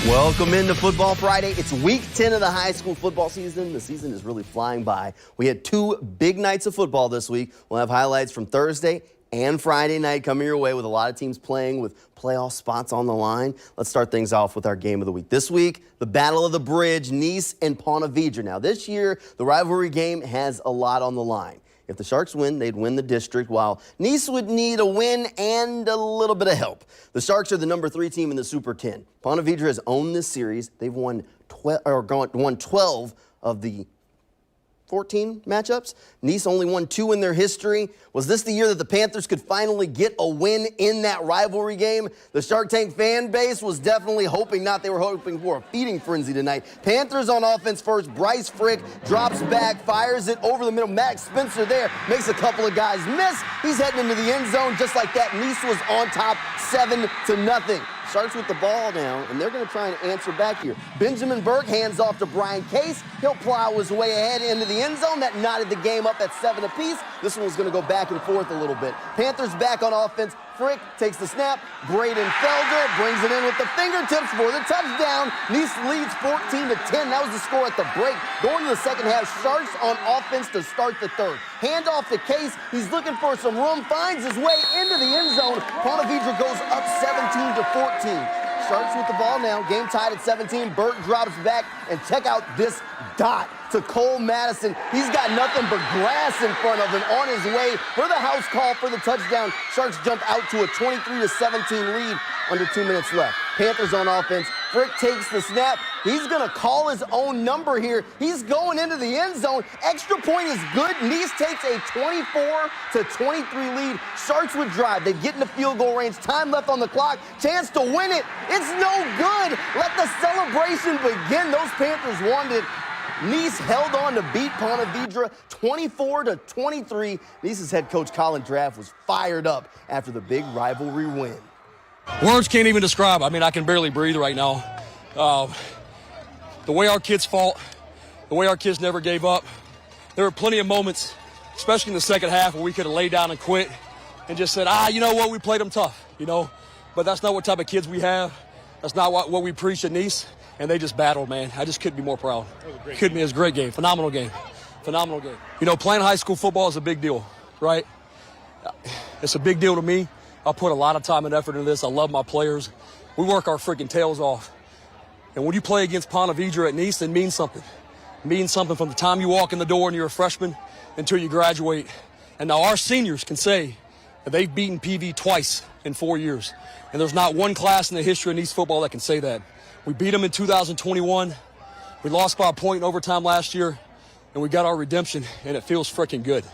Welcome into Football Friday. It's week 10 of the high school football season. The season is really flying by. We had 2 big nights of football this week. We'll have highlights from Thursday and Friday night coming your way with a lot of teams playing with playoff spots on the line. Let's start things off with our game of the week. This week, the Battle of the Bridge, Nease and Ponte Vedra. Now this year, the rivalry game has a lot on the line. If the Sharks win, they'd win the district, while Nease would need a win and a little bit of help. The Sharks are the number 3 team in the Super 10. Ponte Vedra has owned this series. They've won 12 of the 14 matchups. Nease only won 2 in their history. Was this the year that the Panthers could finally get a win in that rivalry game? The Shark Tank fan base was definitely hoping not. They were hoping for a feeding frenzy tonight. Panthers on offense first. Bryce Frick drops back, fires it over the middle. Max Spencer there makes a couple of guys miss. He's heading into the end zone just like that. Nease was on top 7-0. Sharks with the ball now, and they're going to try and answer back here. Benjamin Burke hands off to Brian Case. He'll plow his way ahead into the end zone. That knotted the game up at 7 apiece. This one was going to go back and forth a little bit. Panthers back on offense. Frick takes the snap. Braden Felder brings it in with the fingertips for the touchdown. Nease leads 14-10. That was the score at the break. Going to the second half, Sharks on offense to start the third. Hand off to Case. He's looking for some room, finds his way into the end zone. Ponte Vedra goes up 17-14. Sharks with the ball now. Game tied at 17. Burt drops back, and check out this dot to Cole Madison. He's got nothing but grass in front of him on his way for the house call for the touchdown. Sharks jump out to a 23-17 lead under 2 minutes left. Panthers on offense. Frick takes the snap. He's going to call his own number here. He's going into the end zone. Extra point is good. Nease takes a 24-23 lead. Sharks would drive. They get into field goal range. Time left on the clock. Chance to win it. It's no good. Let the celebration begin. Those Panthers wanted it. Nease held on to beat Ponte Vedra 24-23. Nease's head coach Colin Draft was fired up after the big rivalry win. Words can't even describe. I mean, I can barely breathe right now. The way our kids fought, the way our kids never gave up. There were plenty of moments, especially in the second half, where we could have laid down and quit and just said, you know what, we played them tough, you know. But that's not what type of kids we have. That's not what we preach at Nease. And they just battled, man. I just couldn't be more proud. It was a great game. Phenomenal game. Phenomenal game. You know, playing high school football is a big deal, right? It's a big deal to me. I put a lot of time and effort into this. I love my players. We work our freaking tails off. And when you play against Ponte Vedra at Nease, it means something. It means something from the time you walk in the door and you're a freshman until you graduate. And now our seniors can say that they've beaten PV twice in 4 years. And there's not one class in the history of Nease football that can say that. We beat them in 2021. We lost by a point in overtime last year, and we got our redemption, and it feels freaking good.